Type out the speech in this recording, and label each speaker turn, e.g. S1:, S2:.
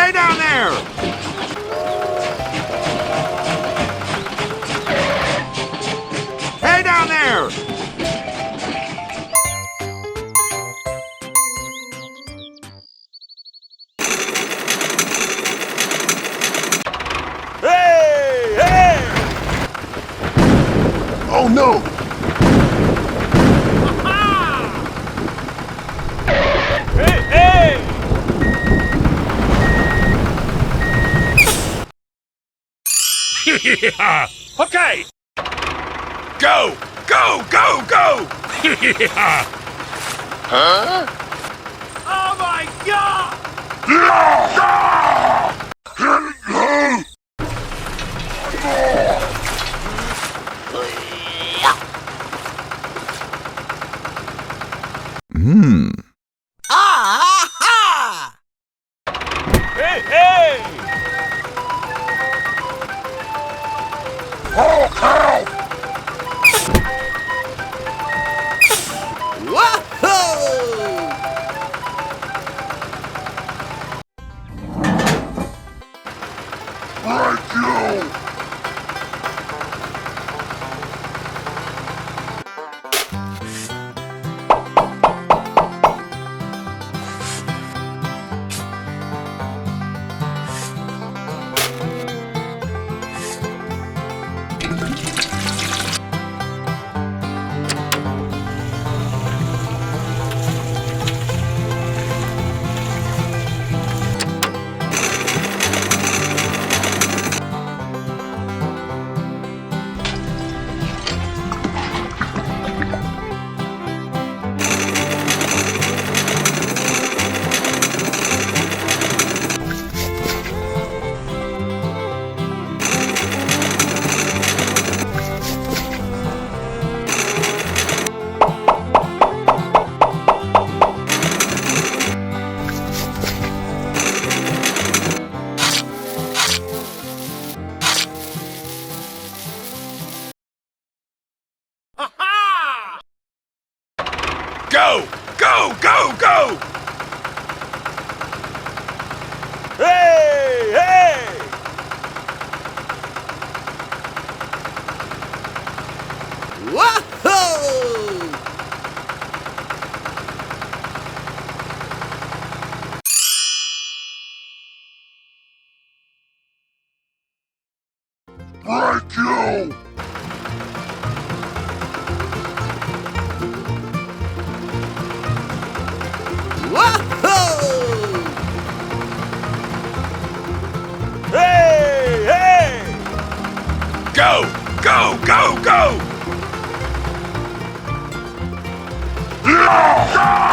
S1: Hey down there! Hey down there! Hey! Hey!
S2: Oh no!
S1: Hey! Hey! Okay! Go! Go! Go! Go!
S2: Huh?
S1: Oh my God!
S3: Ah-ha!
S1: Hey! Hey!
S2: Oh, cow!
S3: Whoa!
S2: Right, you!
S1: Go! Go! Go! Go! Hey! Hey!
S3: Whoa!
S2: Right, you!
S3: Whoa!
S1: Hey! Hey! Go! Go! Go! Go!
S2: Yeah!